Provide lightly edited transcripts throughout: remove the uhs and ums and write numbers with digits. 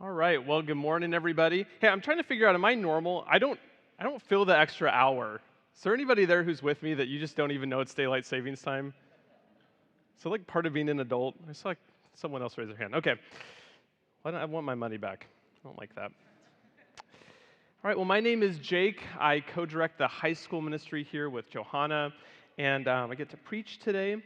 All right. Well, good morning, everybody. Hey, I'm trying to figure out, am I normal? I don't feel the extra hour. Is there anybody there who's with me that you just don't even know it's daylight savings time? So, like, part of being an adult? I saw someone else raise their hand. Okay. I want my money back. I don't like that. All right. Well, my name is Jake. I co-direct the high school ministry here with Johanna, and I get to preach today.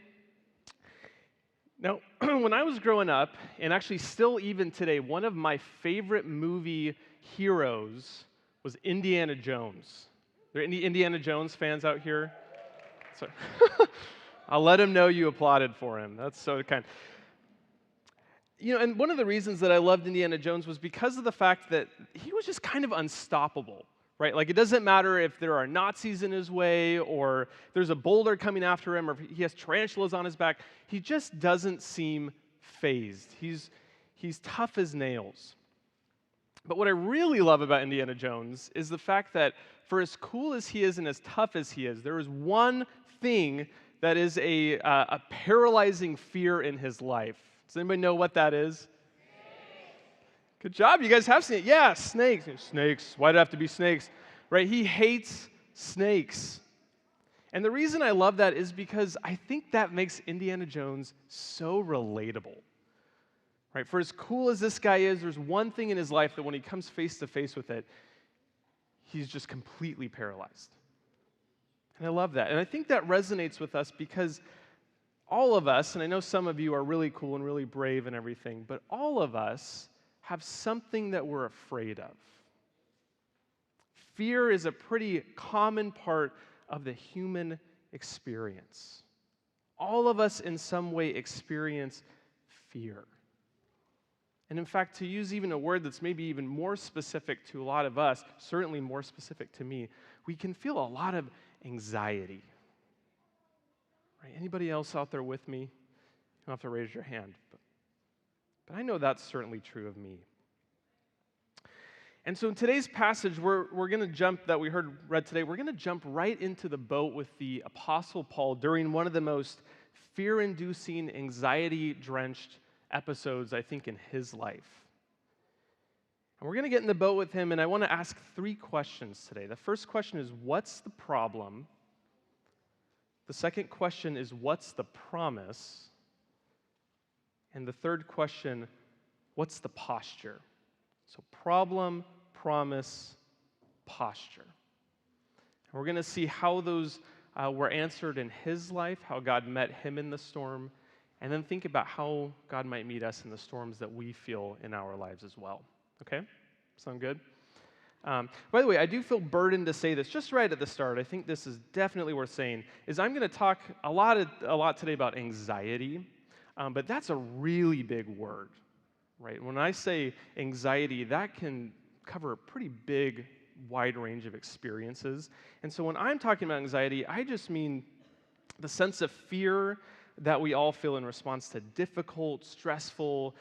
Now, when I was growing up, and actually still even today, one of my favorite movie heroes was Indiana Jones. Are there any Indiana Jones fans out here? Sorry. I'll let him know you applauded for him. That's so kind. And one of the reasons that I loved Indiana Jones was because of the fact that he was just kind of unstoppable, right? Like, it doesn't matter if there are Nazis in his way, or there's a boulder coming after him, or if he has tarantulas on his back. He just doesn't seem fazed. He's tough as nails. But what I really love about Indiana Jones is the fact that for as cool as he is and as tough as he is, there is one thing that is a paralyzing fear in his life. Does anybody know what that is? Good job, you guys have seen it. Yeah, snakes. Snakes. Why'd it have to be snakes? Right? He hates snakes. And the reason I love that is because I think that makes Indiana Jones so relatable. Right? For as cool as this guy is, there's one thing in his life that when he comes face to face with it, he's just completely paralyzed. And I love that. And I think that resonates with us because all of us, and I know some of you are really cool and really brave and everything, but all of us have something that we're afraid of. Fear is a pretty common part of the human experience. All of us in some way experience fear. And in fact, to use even a word that's maybe even more specific to a lot of us, certainly more specific to me, we can feel a lot of anxiety. Right? Anybody else out there with me? You don't have to raise your hand. But I know that's certainly true of me. And so in today's passage, we're going to jump, that we read today, we're going to jump right into the boat with the Apostle Paul during one of the most fear-inducing, anxiety-drenched episodes, I think, in his life. And we're going to get in the boat with him, and I want to ask 3 questions today. The first question is, what's the problem? The second question is, what's the promise? And the third question, what's the posture? So problem, promise, posture. And we're going to see how those were answered in his life, how God met him in the storm, and then think about how God might meet us in the storms that we feel in our lives as well. Okay? Sound good? By the way, I do feel burdened to say this just right at the start. I think this is definitely worth saying, is I'm going to talk a lot today about anxiety, but that's a really big word. Right? When I say anxiety, that can cover a pretty big, wide range of experiences. And so when I'm talking about anxiety, I just mean the sense of fear that we all feel in response to difficult, stressful,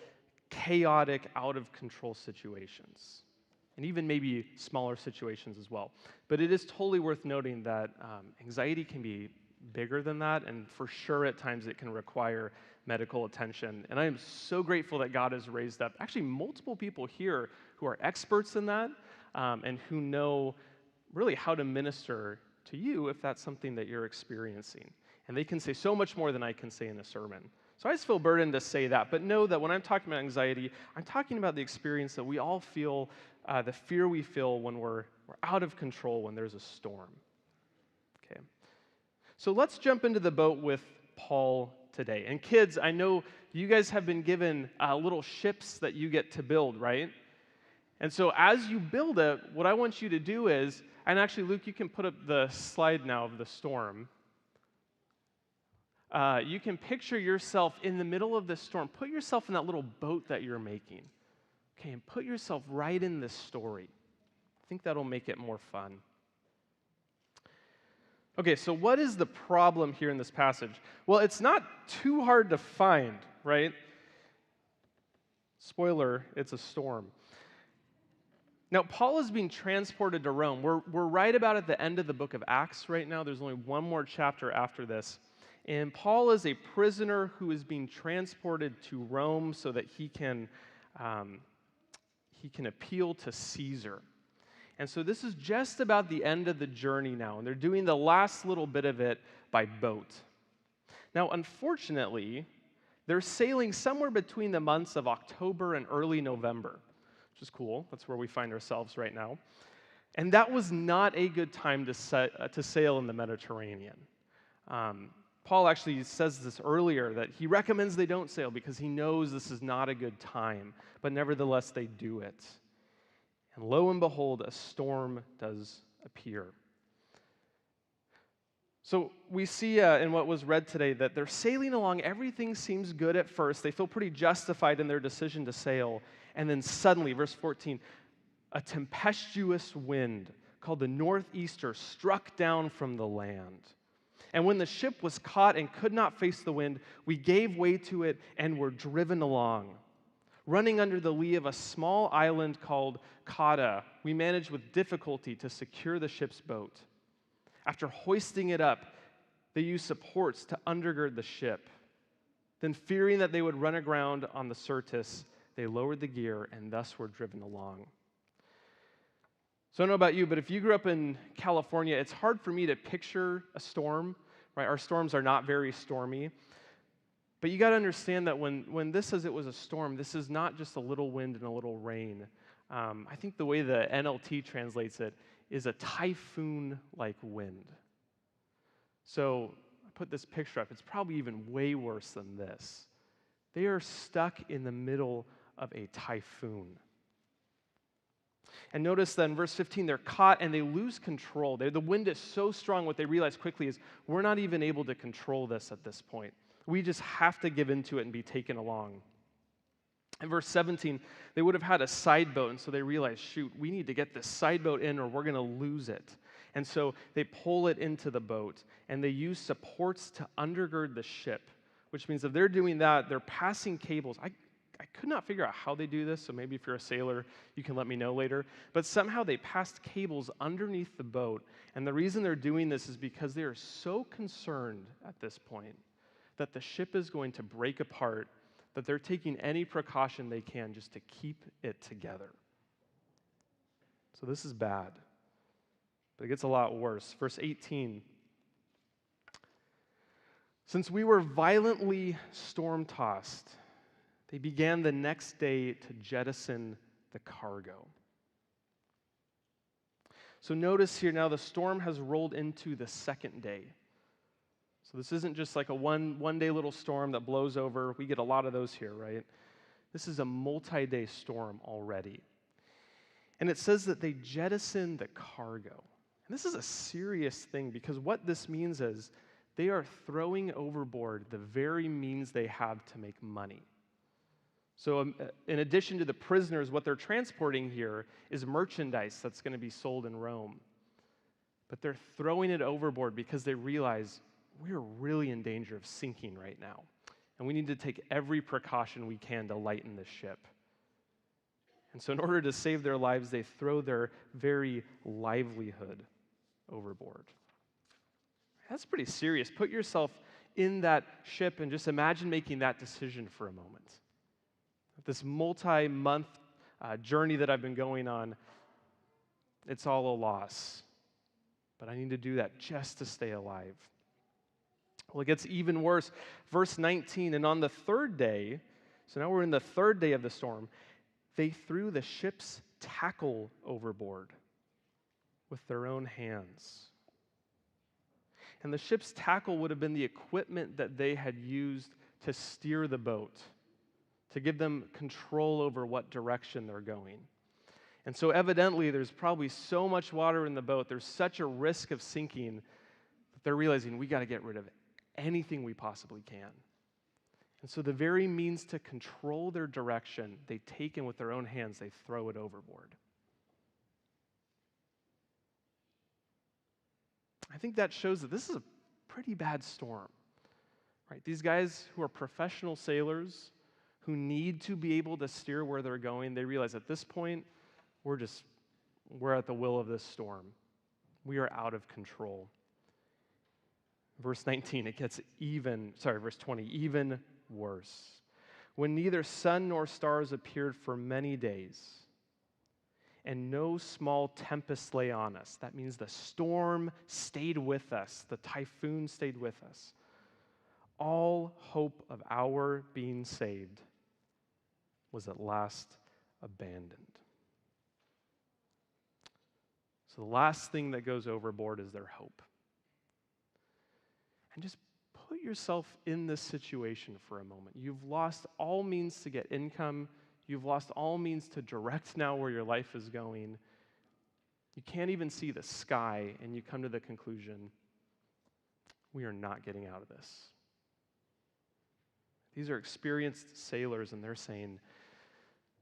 chaotic, out-of-control situations. And even maybe smaller situations as well. But it is totally worth noting that anxiety can be bigger than that, and for sure at times it can require medical attention. And I am so grateful that God has raised up actually multiple people here who are experts in that and who know really how to minister to you if that's something that you're experiencing. And they can say so much more than I can say in a sermon. So I just feel burdened to say that, but know that when I'm talking about anxiety, I'm talking about the experience that we all feel, the fear we feel when we're out of control, when there's a storm. Okay. So let's jump into the boat with Paul today. And kids, I know you guys have been given little ships that you get to build, right? And so as you build it, what I want you to do is, and actually, Luke, you can put up the slide now of the storm. You can picture yourself in the middle of this storm. Put yourself in that little boat that you're making. Okay, and put yourself right in this story. I think that'll make it more fun. Okay, so what is the problem here in this passage? Well, it's not too hard to find, right? Spoiler, it's a storm. Now, Paul is being transported to Rome. We're right about at the end of the book of Acts right now. There's only one more chapter after this. And Paul is a prisoner who is being transported to Rome so that he can he can appeal to Caesar. And so this is just about the end of the journey now, and they're doing the last little bit of it by boat. Now, unfortunately, they're sailing somewhere between the months of October and early November, which is cool. That's where we find ourselves right now. And that was not a good time to sail in the Mediterranean. Paul actually says this earlier, that he recommends they don't sail because he knows this is not a good time, but nevertheless they do it. And lo and behold, a storm does appear. So we see in what was read today that they're sailing along. Everything seems good at first. They feel pretty justified in their decision to sail. And then suddenly, verse 14, a tempestuous wind called the northeaster struck down from the land. And when the ship was caught and could not face the wind, we gave way to it and were driven along. Running under the lee of a small island called Cauda, we managed with difficulty to secure the ship's boat. After hoisting it up, they used supports to undergird the ship. Then, fearing that they would run aground on the Syrtis, they lowered the gear and thus were driven along. So I don't know about you, but if you grew up in California, it's hard for me to picture a storm, right? Our storms are not very stormy. But you got to understand that when this says it was a storm, this is not just a little wind and a little rain. I think the way the NLT translates it is a typhoon-like wind. So I put this picture up. It's probably even way worse than this. They are stuck in the middle of a typhoon. And notice that in verse 15, they're caught and they lose control. The wind is so strong, what they realize quickly is, we're not even able to control this at this point. We just have to give into it and be taken along. In verse 17, they would have had a side boat, and so they realized, shoot, we need to get this side boat in or we're going to lose it. And so they pull it into the boat, and they use supports to undergird the ship, which means if they're doing that, they're passing cables. I could not figure out how they do this, so maybe if you're a sailor, you can let me know later. But somehow they passed cables underneath the boat, and the reason they're doing this is because they are so concerned at this point that the ship is going to break apart, that they're taking any precaution they can just to keep it together. So this is bad. But it gets a lot worse. Verse 18. Since we were violently storm-tossed, they began the next day to jettison the cargo. So notice here now the storm has rolled into the second day. So this isn't just like a one-day little storm that blows over. We get a lot of those here, right? This is a multi-day storm already. And it says that they jettison the cargo. And this is a serious thing because what this means is they are throwing overboard the very means they have to make money. So in addition to the prisoners, what they're transporting here is merchandise that's going to be sold in Rome. But they're throwing it overboard because they realize we're really in danger of sinking right now. And we need to take every precaution we can to lighten the ship. And so in order to save their lives, they throw their very livelihood overboard. That's pretty serious. Put yourself in that ship and just imagine making that decision for a moment. This multi-month journey that I've been going on, it's all a loss. But I need to do that just to stay alive. Well, it gets even worse. Verse 19, and on the third day, so now we're in the third day of the storm, they threw the ship's tackle overboard with their own hands. And the ship's tackle would have been the equipment that they had used to steer the boat, to give them control over what direction they're going. And so evidently there's probably so much water in the boat, there's such a risk of sinking that they're realizing we got to get rid of anything we possibly can. And so the very means to control their direction, they take in with their own hands, they throw it overboard. I think that shows that this is a pretty bad storm. Right? These guys who are professional sailors, who need to be able to steer where they're going, they realize at this point, we're at the will of this storm. We are out of control. Verse 19, verse 20, even worse. When neither sun nor stars appeared for many days, and no small tempest lay on us. That means the storm stayed with us, the typhoon stayed with us. All hope of our being saved was at last abandoned. So the last thing that goes overboard is their hope. And just put yourself in this situation for a moment. You've lost all means to get income. You've lost all means to direct now where your life is going. You can't even see the sky, and you come to the conclusion, we are not getting out of this. These are experienced sailors, and they're saying,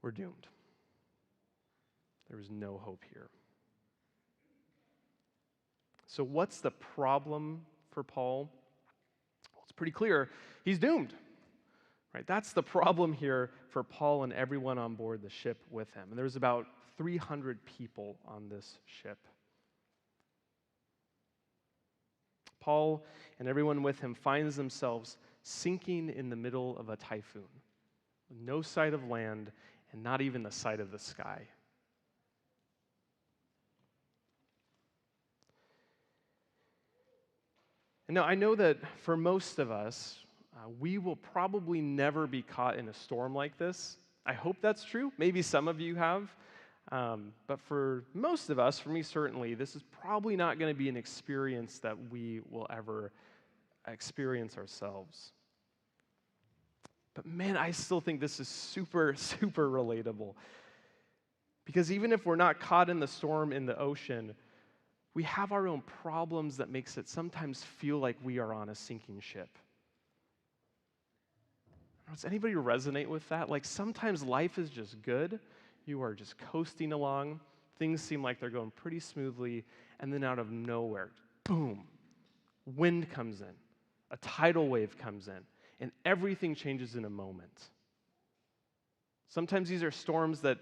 we're doomed. There is no hope here. So what's the problem for Paul? Well, it's pretty clear. He's doomed. Right? That's the problem here for Paul and everyone on board the ship with him. And there's about 300 people on this ship. Paul and everyone with him finds themselves sinking in the middle of a typhoon, with no sight of land and not even the sight of the sky. And now I know that for most of us, we will probably never be caught in a storm like this. I hope that's true. Maybe some of you have. But for most of us, for me certainly, this is probably not going to be an experience that we will ever experience ourselves. But man, I still think this is super, super relatable. Because even if we're not caught in the storm in the ocean, we have our own problems that makes it sometimes feel like we are on a sinking ship. Does anybody resonate with that? Like sometimes life is just good. You are just coasting along. Things seem like they're going pretty smoothly. And then out of nowhere, boom, wind comes in. A tidal wave comes in. And everything changes in a moment. Sometimes these are storms that,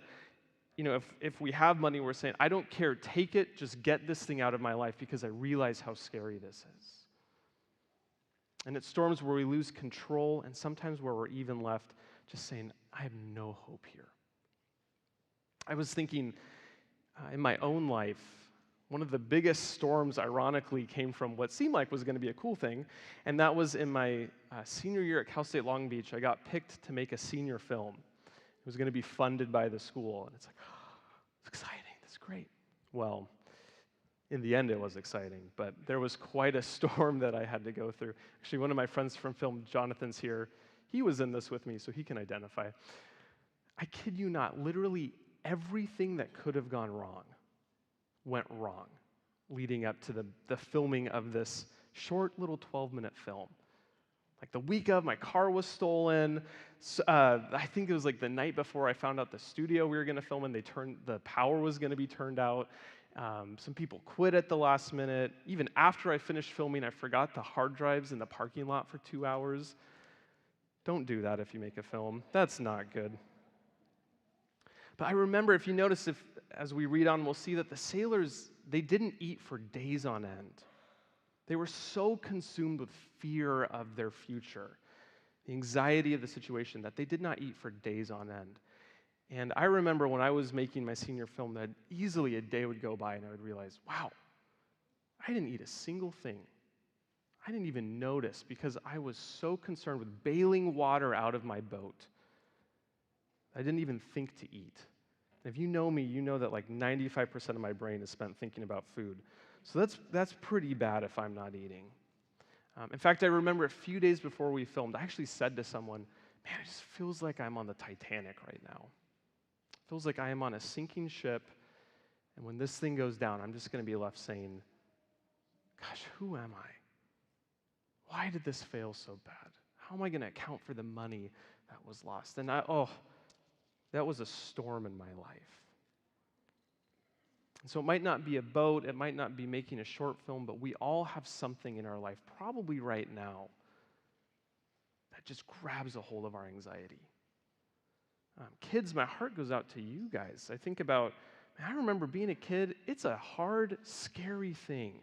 if we have money, we're saying, I don't care, take it, just get this thing out of my life because I realize how scary this is. And it's storms where we lose control and sometimes where we're even left just saying, I have no hope here. I was thinking in my own life, one of the biggest storms, ironically, came from what seemed like was going to be a cool thing, and that was in my senior year at Cal State Long Beach. I got picked to make a senior film. It was going to be funded by the school, and it's like, oh, it's exciting, that's great. Well, in the end, it was exciting, but there was quite a storm that I had to go through. Actually, one of my friends from film, Jonathan's here, he was in this with me, so he can identify. I kid you not, literally everything that could have gone wrong went wrong leading up to the filming of this short little 12-minute film. Like the week of, my car was stolen. I think it was like the night before I found out the studio we were going to film in, the power was going to be turned out. Some people quit at the last minute. Even after I finished filming, I forgot the hard drives in the parking lot for 2 hours. Don't do that if you make a film. That's not good. But I remember, if you notice, as we read on, we'll see that the sailors, they didn't eat for days on end. They were so consumed with fear of their future, the anxiety of the situation, that they did not eat for days on end. And I remember when I was making my senior film that easily a day would go by and I would realize, wow, I didn't eat a single thing. I didn't even notice because I was so concerned with bailing water out of my boat. I didn't even think to eat. And if you know me, you know that like 95% of my brain is spent thinking about food. So that's pretty bad if I'm not eating. In fact, I remember a few days before we filmed, I actually said to someone, man, it just feels like I'm on the Titanic right now. It feels like I am on a sinking ship, and when this thing goes down, I'm just going to be left saying, gosh, who am I? Why did this fail so bad? How am I going to account for the money that was lost? And that was a storm in my life. And so it might not be a boat, it might not be making a short film, but we all have something in our life, probably right now, that just grabs a hold of our anxiety. Kids, my heart goes out to you guys. I think about, I remember being a kid, it's a hard, scary thing.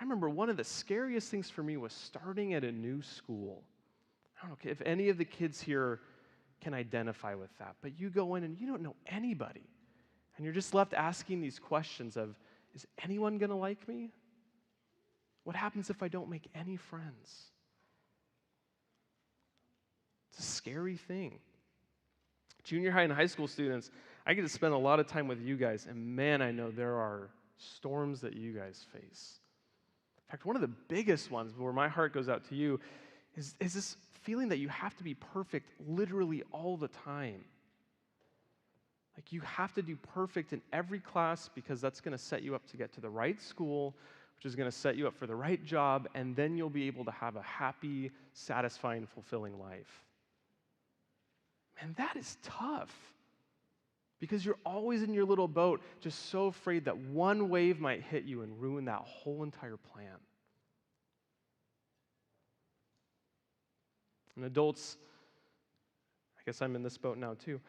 I remember one of the scariest things for me was starting at a new school. I don't know if any of the kids here can identify with that, but you go in and you don't know anybody. And you're just left asking these questions of, is anyone going to like me? What happens if I don't make any friends? It's a scary thing. Junior high and high school students, I get to spend a lot of time with you guys, and man, I know there are storms that you guys face. In fact, one of the biggest ones where my heart goes out to you is this feeling that you have to be perfect literally all the time. Like you have to do perfect in every class because that's going to set you up to get to the right school, which is going to set you up for the right job, and then you'll be able to have a happy, satisfying, fulfilling life. And that is tough because you're always in your little boat, just so afraid that one wave might hit you and ruin that whole entire plan. And adults, I guess I'm in this boat now too.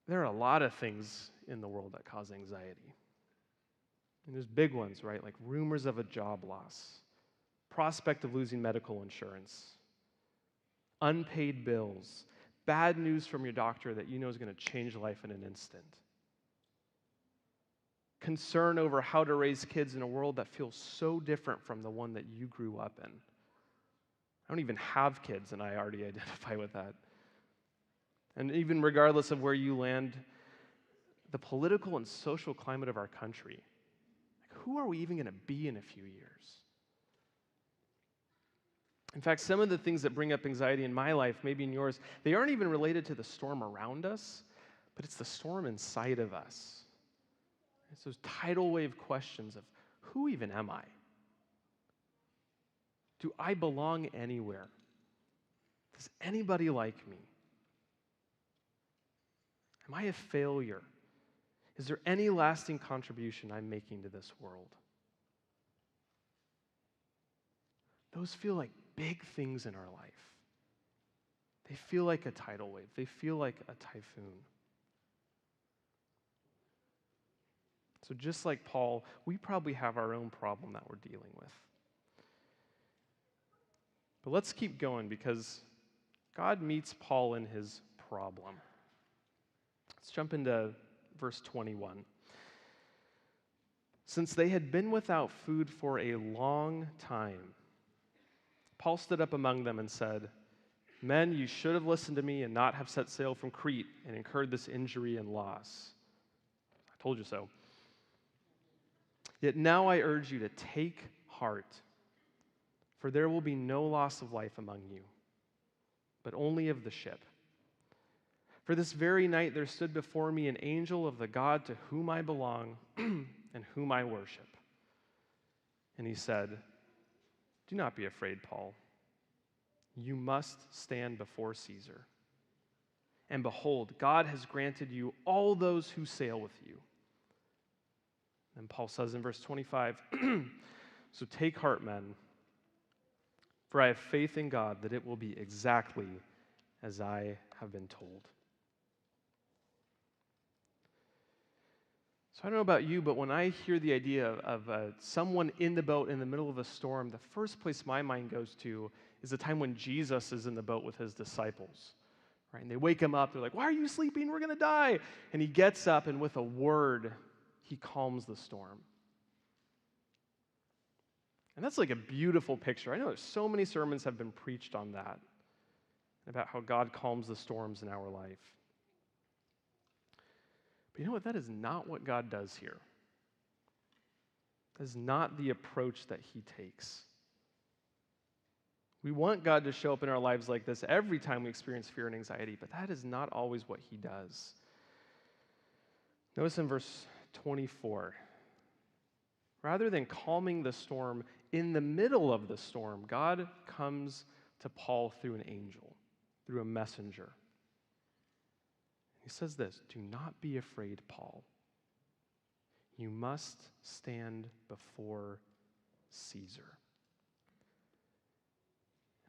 There are a lot of things in the world that cause anxiety. And there's big ones, right? Like rumors of a job loss, prospect of losing medical insurance, unpaid bills, bad news from your doctor that you know is going to change life in an instant. Concern over how to raise kids in a world that feels so different from the one that you grew up in. I don't even have kids, and I already identify with that. And even regardless of where you land, the political and social climate of our country, like who are we even going to be in a few years? In fact, some of the things that bring up anxiety in my life, maybe in yours, they aren't even related to the storm around us, but it's the storm inside of us. It's those tidal wave questions of, who even am I? Do I belong anywhere? Does anybody like me? Am I a failure? Is there any lasting contribution I'm making to this world? Those feel like big things in our life. They feel like a tidal wave. They feel like a typhoon. So just like Paul, we probably have our own problem that we're dealing with. But let's keep going because God meets Paul in his problem. Let's jump into verse 21. Since they had been without food for a long time, Paul stood up among them and said, "Men, you should have listened to me and not have set sail from Crete and incurred this injury and loss. I told you so. Yet now I urge you to take heart, for there will be no loss of life among you, but only of the ship. For this very night there stood before me an angel of the God to whom I belong and whom I worship. And he said, 'Do not be afraid, Paul. You must stand before Caesar. And behold, God has granted you all those who sail with you.' And Paul says in verse 25, 'So take heart, men, for I have faith in God that it will be exactly as I have been told.'" So I don't know about you, but when I hear the idea of someone in the boat in the middle of a storm, the first place my mind goes to is the time when Jesus is in the boat with his disciples. Right? And they wake him up. They're like, "Why are you sleeping? We're going to die." And he gets up, and with a word, he calms the storm. And that's like a beautiful picture. I know there's so many sermons have been preached on that, about how God calms the storms in our life. But you know what? That is not what God does here. That is not the approach that he takes. We want God to show up in our lives like this every time we experience fear and anxiety, but that is not always what he does. Notice in verse 24, rather than calming the storm in the middle of the storm, God comes to Paul through an angel, through a messenger. He says this, "Do not be afraid, Paul. You must stand before Caesar."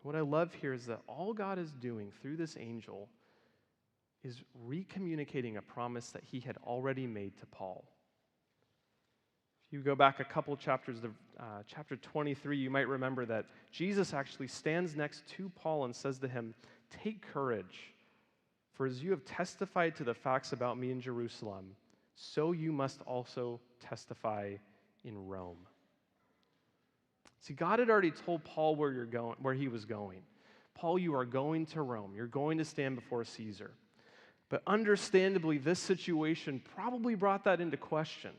What I love here is that all God is doing through this angel is recommunicating a promise that he had already made to Paul. If you go back a couple chapters to chapter 23, you might remember that Jesus actually stands next to Paul and says to him, "Take courage, for as you have testified to the facts about me in Jerusalem, so you must also testify in Rome. See, God had already told Paul where he was going. Paul, you are going to Rome. You're going to stand before Caesar. But understandably, this situation probably brought that into question.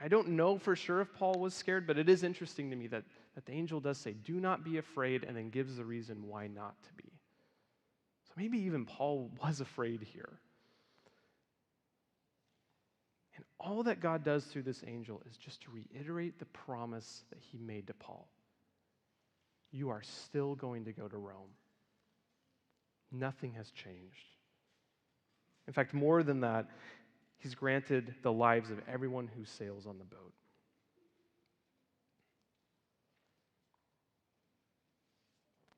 I don't know for sure if Paul was scared, but it is interesting to me that the angel does say, do not be afraid, and then gives the reason why not to be. So maybe even Paul was afraid here. And all that God does through this angel is just to reiterate the promise that he made to Paul. You are still going to go to Rome. Nothing has changed. In fact, more than that, he's granted the lives of everyone who sails on the boat.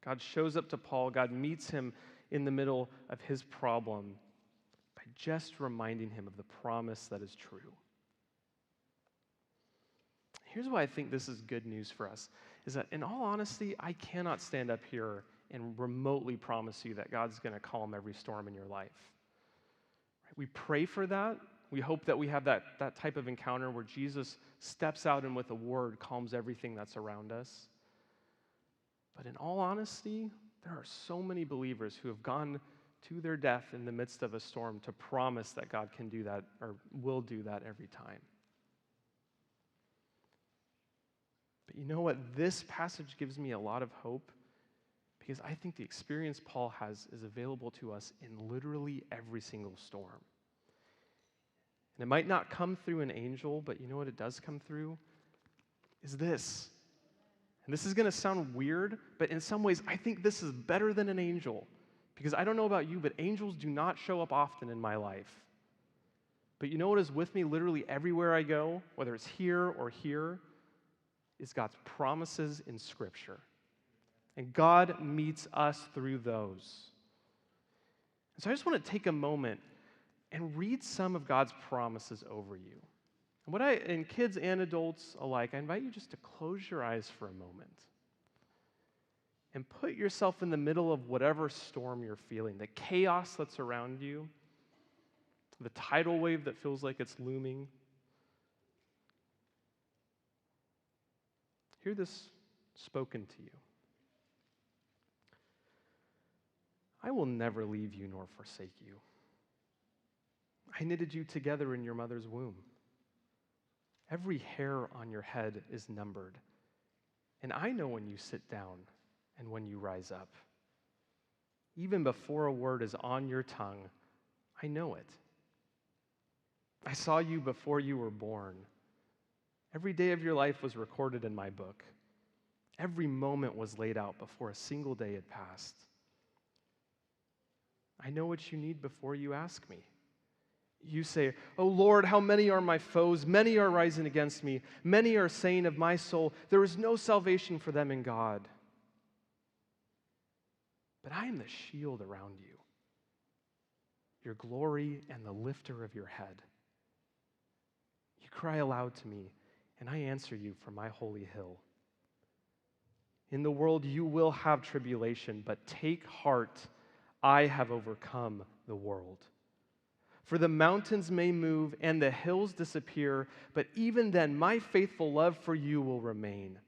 God shows up to Paul. God meets him in the middle of his problem by just reminding him of the promise that is true. Here's why I think this is good news for us, is that in all honesty, I cannot stand up here and remotely promise you that God's going to calm every storm in your life. We pray for that. We hope that we have that type of encounter where Jesus steps out and with a word calms everything that's around us. But in all honesty, there are so many believers who have gone to their death in the midst of a storm to promise that God can do that or will do that every time. But you know what? This passage gives me a lot of hope because I think the experience Paul has is available to us in literally every single storm. And it might not come through an angel, but you know what it does come through? Is this. And this is going to sound weird, but in some ways, I think this is better than an angel. Because I don't know about you, but angels do not show up often in my life. But you know what is with me literally everywhere I go, whether it's here or here, is God's promises in Scripture. And God meets us through those. And so I just want to take a moment and read some of God's promises over you. And kids and adults alike, I invite you just to close your eyes for a moment and put yourself in the middle of whatever storm you're feeling, the chaos that's around you, the tidal wave that feels like it's looming. Hear this spoken to you. I will never leave you nor forsake you. I knitted you together in your mother's womb. Every hair on your head is numbered, and I know when you sit down and when you rise up. Even before a word is on your tongue, I know it. I saw you before you were born. Every day of your life was recorded in my book. Every moment was laid out before a single day had passed. I know what you need before you ask me. You say, "Oh Lord, how many are my foes? Many are rising against me. Many are saying of my soul, there is no salvation for them in God." But I am the shield around you, your glory and the lifter of your head. You cry aloud to me, and I answer you from my holy hill. In the world you will have tribulation, but take heart, I have overcome the world. For the mountains may move and the hills disappear, but even then my faithful love for you will remain.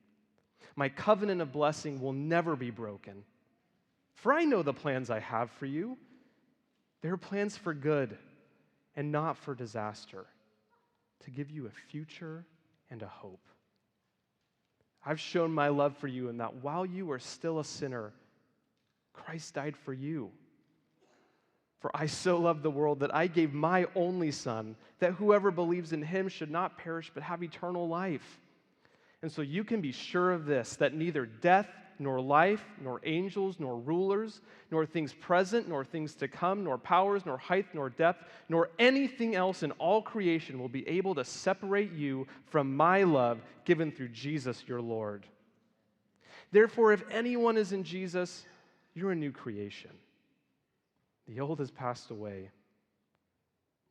My covenant of blessing will never be broken. For I know the plans I have for you. They are plans for good and not for disaster, to give you a future and a hope. I've shown my love for you in that while you were still a sinner, Christ died for you. For I so loved the world that I gave my only Son, that whoever believes in him should not perish but have eternal life. And so you can be sure of this, that neither death, nor life, nor angels, nor rulers, nor things present, nor things to come, nor powers, nor height, nor depth, nor anything else in all creation will be able to separate you from my love given through Jesus your Lord. Therefore, if anyone is in Jesus, you're a new creation. The old has passed away.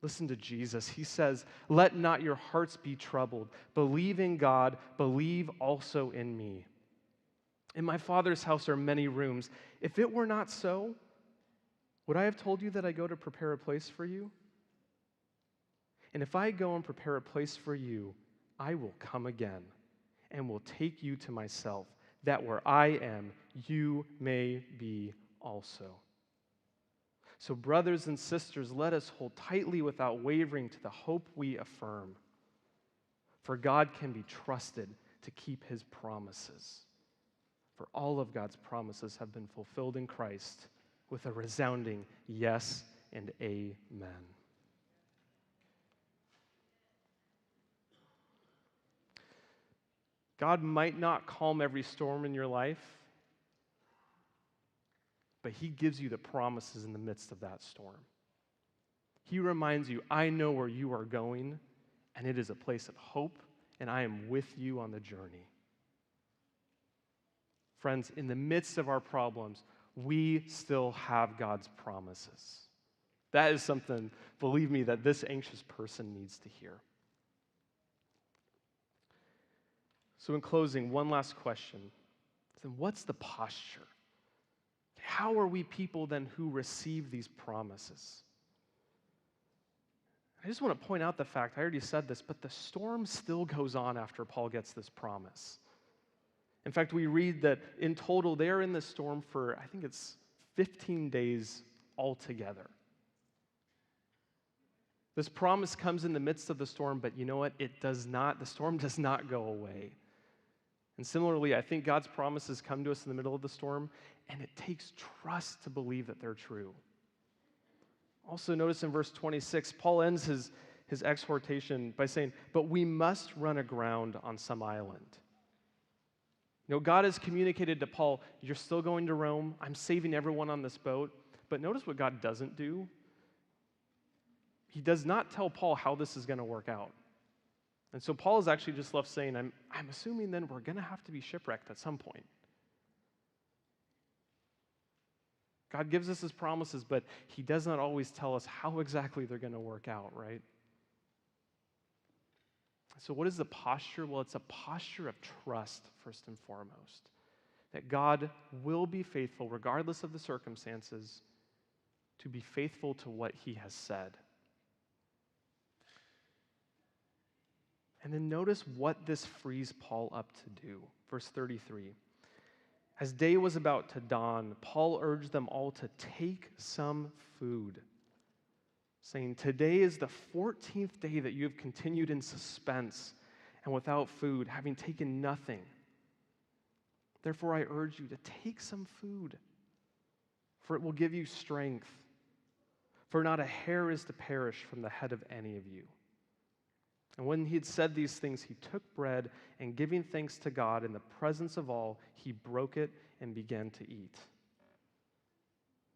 Listen to Jesus. He says, "Let not your hearts be troubled. Believe in God. Believe also in me. In my Father's house are many rooms. If it were not so, would I have told you that I go to prepare a place for you? And if I go and prepare a place for you, I will come again and will take you to myself, that where I am, you may be also. So, brothers and sisters, let us hold tightly without wavering to the hope we affirm. For God can be trusted to keep his promises. For all of God's promises have been fulfilled in Christ with a resounding yes and amen. God might not calm every storm in your life, but he gives you the promises in the midst of that storm. He reminds you, I know where you are going, and it is a place of hope, and I am with you on the journey. Friends, in the midst of our problems, we still have God's promises. That is something, believe me, that this anxious person needs to hear. So in closing, one last question. Then what's the posture? How are we people then who receive these promises? I just want to point out the fact, I already said this, but the storm still goes on after Paul gets this promise. In fact, we read that in total, they're in the storm for, I think it's 15 days altogether. This promise comes in the midst of the storm, but you know what? The storm does not go away. And similarly, I think God's promises come to us in the middle of the storm, and it takes trust to believe that they're true. Also, notice in verse 26, Paul ends his exhortation by saying, but we must run aground on some island. You know, God has communicated to Paul, you're still going to Rome. I'm saving everyone on this boat. But notice what God doesn't do. He does not tell Paul how this is going to work out. And so Paul is actually just left saying, I'm assuming then we're going to have to be shipwrecked at some point. God gives us his promises, but he does not always tell us how exactly they're going to work out, right? So what is the posture? Well, it's a posture of trust, first and foremost, that God will be faithful regardless of the circumstances, to be faithful to what he has said. And then notice what this frees Paul up to do. Verse 33. As day was about to dawn, Paul urged them all to take some food, saying, today is the 14th day that you have continued in suspense and without food, having taken nothing. Therefore, I urge you to take some food, for it will give you strength. For not a hair is to perish from the head of any of you. And when he had said these things, he took bread, and giving thanks to God in the presence of all, he broke it and began to eat.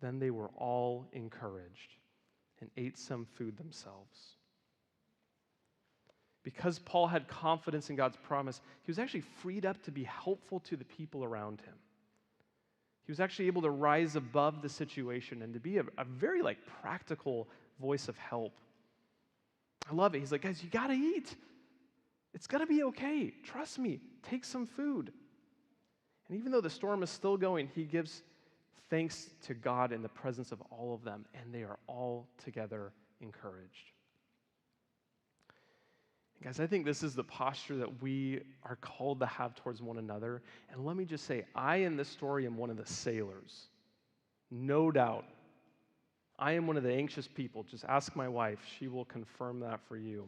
Then they were all encouraged and ate some food themselves. Because Paul had confidence in God's promise, he was actually freed up to be helpful to the people around him. He was actually able to rise above the situation and to be a very practical voice of help. I love it. He's like, guys, you got to eat. It's going to be okay. Trust me. Take some food. And even though the storm is still going, he gives thanks to God in the presence of all of them, and they are all together encouraged. And guys, I think this is the posture that we are called to have towards one another. And let me just say, I in this story am one of the sailors. No doubt. I am one of the anxious people. Just ask my wife. She will confirm that for you.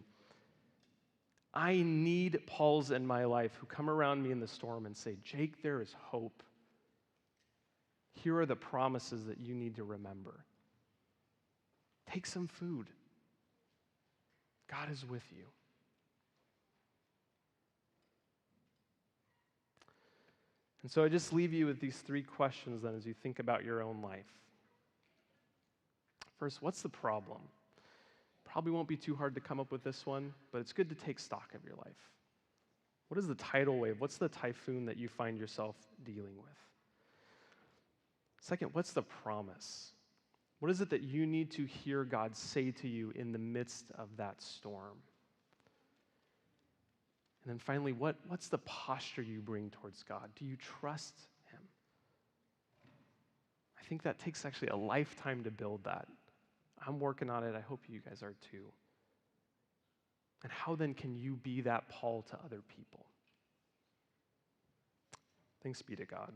I need Pauls in my life who come around me in the storm and say, Jake, there is hope. Here are the promises that you need to remember. Take some food. God is with you. And so I just leave you with these three questions then as you think about your own life. First, what's the problem? Probably won't be too hard to come up with this one, but it's good to take stock of your life. What is the tidal wave? What's the typhoon that you find yourself dealing with? Second, what's the promise? What is it that you need to hear God say to you in the midst of that storm? And then finally, what's the posture you bring towards God? Do you trust him? I think that takes actually a lifetime to build that. I'm working on it. I hope you guys are too. And how then can you be that Paul to other people? Thanks be to God.